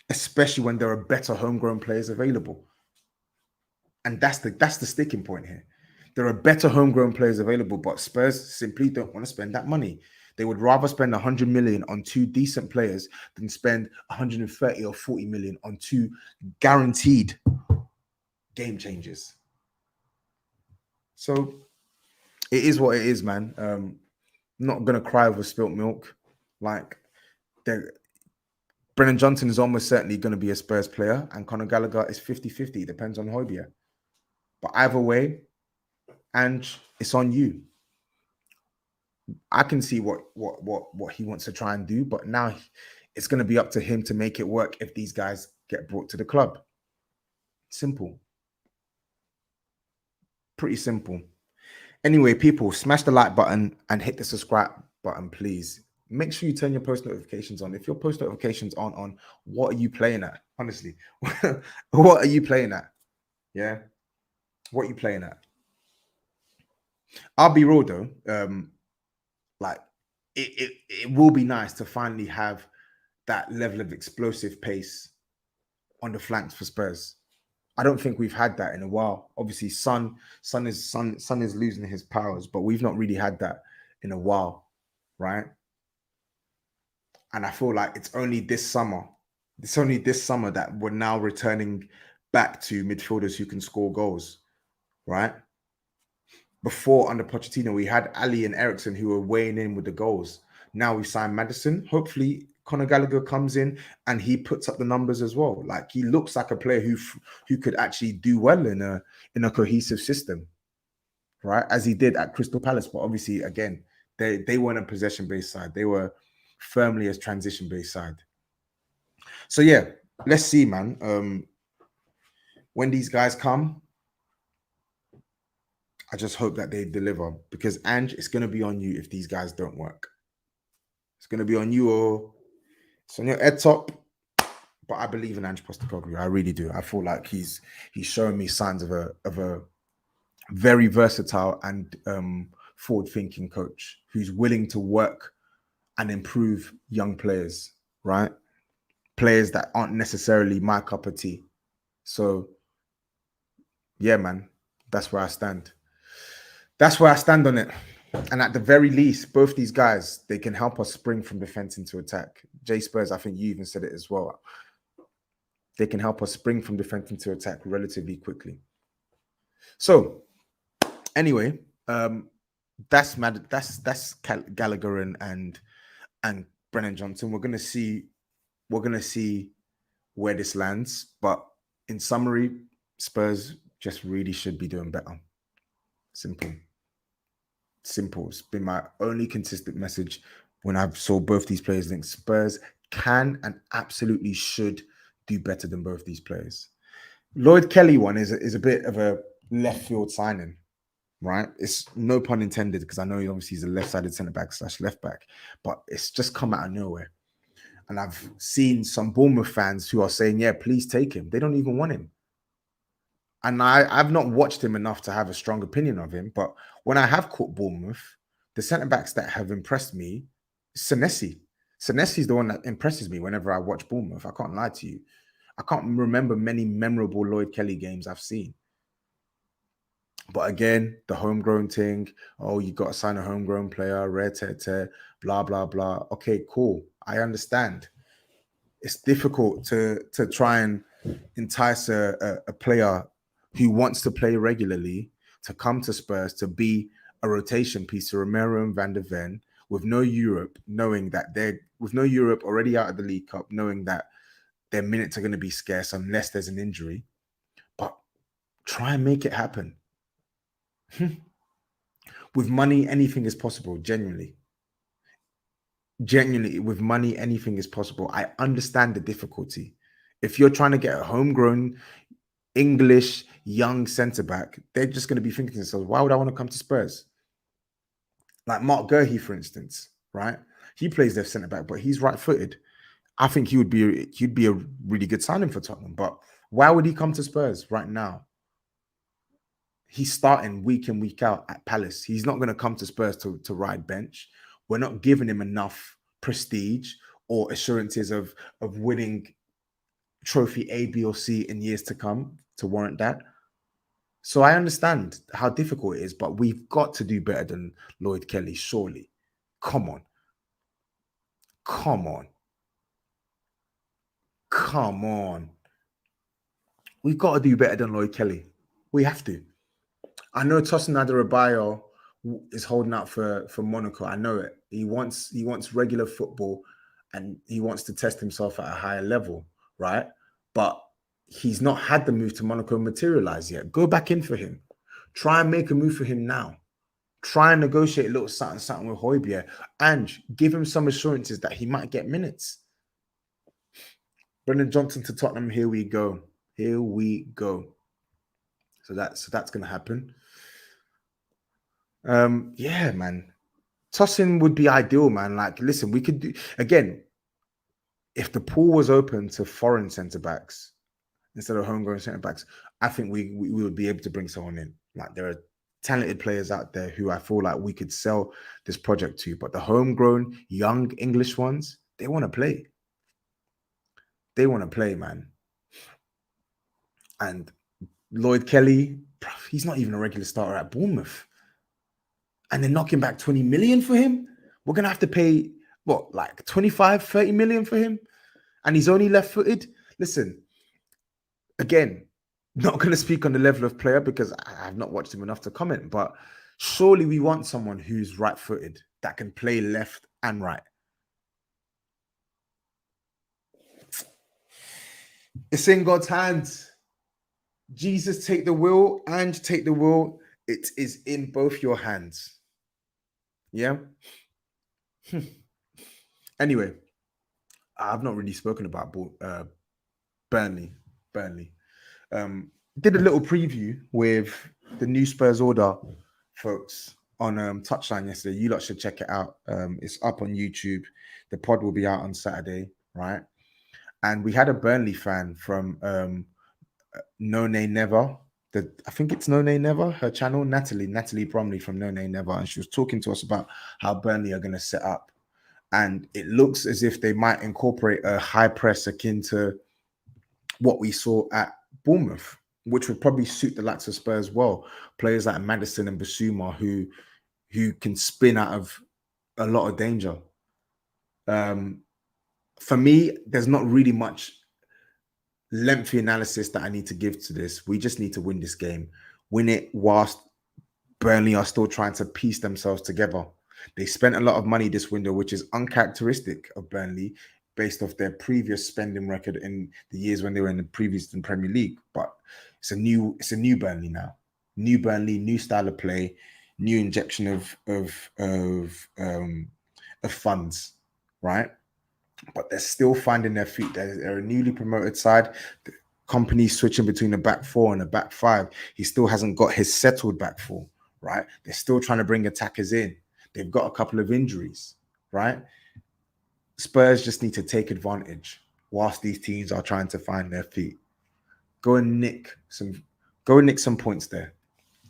Especially when there are better homegrown players available. And that's the sticking point here. There are better homegrown players available, but Spurs simply don't want to spend that money. They would rather spend 100 million on two decent players than spend 130 or 40 million on two guaranteed game changers. So it is what it is, man. Not going to cry over spilt milk. Like, Brennan Johnson is almost certainly going to be a Spurs player, and Conor Gallagher is 50-50. Depends on Hojbjerg. But either way, Ange, it's on you. I can see what he wants to try and do, but now it's going to be up to him to make it work if these guys get brought to the club. Simple. Pretty simple. Anyway, people, smash the like button and hit the subscribe button, please. Make sure you turn your post notifications on. If your post notifications aren't on, what are you playing at? Honestly, what are you playing at? Yeah, what are you playing at? I'll be real though. Like, it will be nice to finally have that level of explosive pace on the flanks for Spurs. I don't think we've had that in a while. Obviously, Son is losing his powers, but we've not really had that in a while, right? And I feel like it's only this summer that we're now returning back to midfielders who can score goals, right? Before, under Pochettino, we had Ali and Eriksen who were weighing in with the goals. Now we've signed Maddison. Hopefully, Conor Gallagher comes in and he puts up the numbers as well. Like, he looks like a player who could actually do well in a cohesive system, right? As he did at Crystal Palace. But obviously, again, they weren't a possession-based side. They were firmly a transition-based side. So yeah, let's see, man. When these guys come, I just hope that they deliver, because Ange, it's going to be on you if these guys don't work. It's going to be on you, or it's on your head top. But I believe in Ange Postecoglou. I really do. I feel like he's showing me signs of a very versatile and forward-thinking coach who's willing to work and improve young players, right? Players that aren't necessarily my cup of tea. So, yeah, man, that's where I stand. That's where I stand on it. And at the very least, both these guys, they can help us spring from defense into attack. Jay Spurs, I think you even said it as well. They can help us spring from defense into attack relatively quickly. So, anyway, that's Gallagher and Brennan Johnson. We're gonna see where this lands. But in summary, Spurs just really should be doing better. Simple. It's been my only consistent message when I saw both these players linked. Spurs can and absolutely should do better than both these players. Lloyd Kelly one is a bit of a left field signing, right? It's no pun intended, because I know obviously he's a left-sided centre-back / left-back, but it's just come out of nowhere. And I've seen some Bournemouth fans who are saying, yeah, please take him. They don't even want him. And I've not watched him enough to have a strong opinion of him. But when I have caught Bournemouth, the centre-backs that have impressed me, Senesi. Senesi's the one that impresses me whenever I watch Bournemouth. I can't lie to you. I can't remember many memorable Lloyd Kelly games I've seen. But again, the homegrown thing, oh, you got to sign a homegrown player, rare tete, blah, blah, blah. Okay, cool. I understand. It's difficult to try and entice a player who wants to play regularly to come to Spurs to be a rotation piece to Romero and Van der Ven with no Europe, knowing that they're with no Europe already out of the League Cup, knowing that their minutes are going to be scarce unless there's an injury. But try and make it happen. With money, anything is possible, genuinely. Genuinely, with money, anything is possible. I understand the difficulty. If you're trying to get a homegrown English young centre back, they're just going to be thinking to themselves, why would I want to come to Spurs? Like Mark Gurhey, for instance, right? He plays their centre back, but he's right-footed. I think he'd be a really good signing for Tottenham. But why would he come to Spurs right now? He's starting week in, week out at Palace. He's not going to come to Spurs to ride bench. We're not giving him enough prestige or assurances of winning trophy A, B, or C in years to come to warrant that. So I understand how difficult it is, but we've got to do better than Lloyd Kelly, surely. Come on. Come on. Come on. We've got to do better than Lloyd Kelly. We have to. I know Tosin Adarabioyo is holding out for Monaco. I know it. He wants regular football and he wants to test himself at a higher level, right? But he's not had the move to Monaco materialize yet. Go back in for him. Try and make a move for him now. Try and negotiate a little something with Hojbjerg and give him some assurances that he might get minutes. Brennan Johnson to Tottenham. Here we go. Here we go. So that's going to happen. Yeah, man. Tosin would be ideal, man. Like, listen, we could do again. If the pool was open to foreign centre backs instead of homegrown centre backs, I think we would be able to bring someone in. Like, there are talented players out there who I feel like we could sell this project to. But the homegrown young English ones, they want to play. They want to play, man. And Lloyd Kelly, he's not even a regular starter at Bournemouth. And they're knocking back 20 million for him. We're going to have to pay, what, like 25, 30 million for him? And he's only left-footed? Listen, again, not going to speak on the level of player because I have not watched him enough to comment, but surely we want someone who's right-footed that can play left and right. It's in God's hands. Jesus, take the wheel and take the wheel. It is in both your hands. Yeah. Anyway, I've not really spoken about Burnley. Did a little preview with the new Spurs order folks on Touchline yesterday. You lot should check it out. It's up on YouTube. The pod will be out on Saturday, right? And we had a Burnley fan from No Nay Never. I think it's No Nay Never, her channel, Natalie Bromley from No Nay Never. And she was talking to us about how Burnley are going to set up. And it looks as if they might incorporate a high press akin to what we saw at Bournemouth, which would probably suit the likes of Spurs well. Players like Maddison and Basuma who can spin out of a lot of danger. For me, there's not really much lengthy analysis that I need to give to this. We just need to win this game. Win it whilst Burnley are still trying to piece themselves together. They spent a lot of money this window, which is uncharacteristic of Burnley based off their previous spending record in the years when they were in the previous Premier League. But it's a new Burnley now. New Burnley, new style of play, new injection of funds, right? But they're still finding their feet. They're a newly promoted side. The company's switching between the back four and the back five. He still hasn't got his settled back four, right? They're still trying to bring attackers in. They've got a couple of injuries, right? Spurs just need to take advantage whilst these teams are trying to find their feet. Go and nick some points there,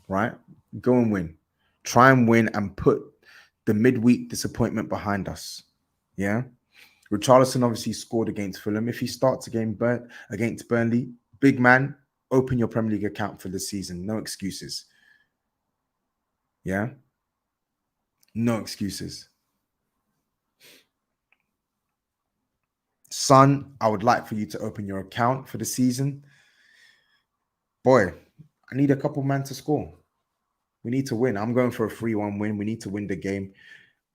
right? Go and win. Try and win and put the midweek disappointment behind us. Yeah. Richarlison obviously scored against Fulham. If he starts against Burnley, big man, open your Premier League account for the season. No excuses. Yeah? No excuses. Son, I would like for you to open your account for the season. Boy, I need a couple man to score. We need to win. I'm going for a 3-1 win. We need to win the game.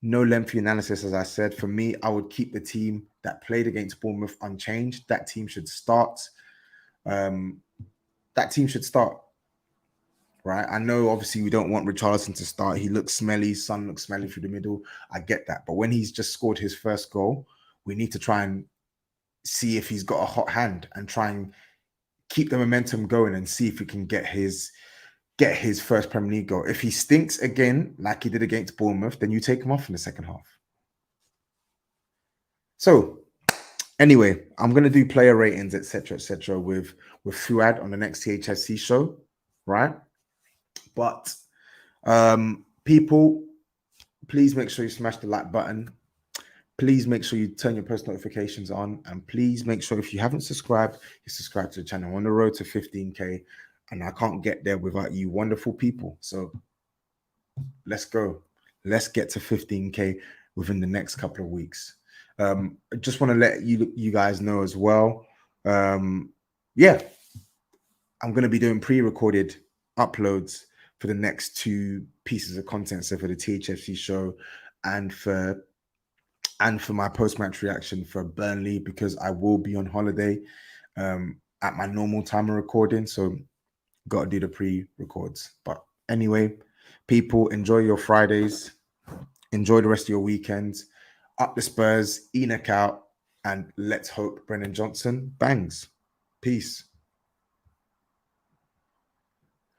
No lengthy analysis, as I said. For me, I would keep the team that played against Bournemouth unchanged. That team should start. Right? I know, obviously, we don't want Richarlison to start. He looks smelly. Son looks smelly through the middle. I get that. But when he's just scored his first goal, we need to try and see if he's got a hot hand and try and keep the momentum going and see if we can get his first Premier League goal. If he stinks again, like he did against Bournemouth, then you take him off in the second half. So, anyway, I'm going to do player ratings, etc., with Fuad on the next THSC show, right? But people, please make sure you smash the like button. Please make sure you turn your post notifications on, and please make sure, if you haven't subscribed, you subscribe to the channel. I'm on the road to 15K, and I can't get there without you wonderful people. So let's go. Let's get to 15K within the next couple of weeks. I just want to let you guys know as well. Yeah, I'm going to be doing pre-recorded uploads for the next 2 pieces of content. So for the THFC show and for my post-match reaction for Burnley, because I will be on holiday at my normal time of recording. So got to do the pre-records. But anyway, people, enjoy your Fridays. Enjoy the rest of your weekends. Up the Spurs, Enoch out, and let's hope Brennan Johnson bangs. Peace.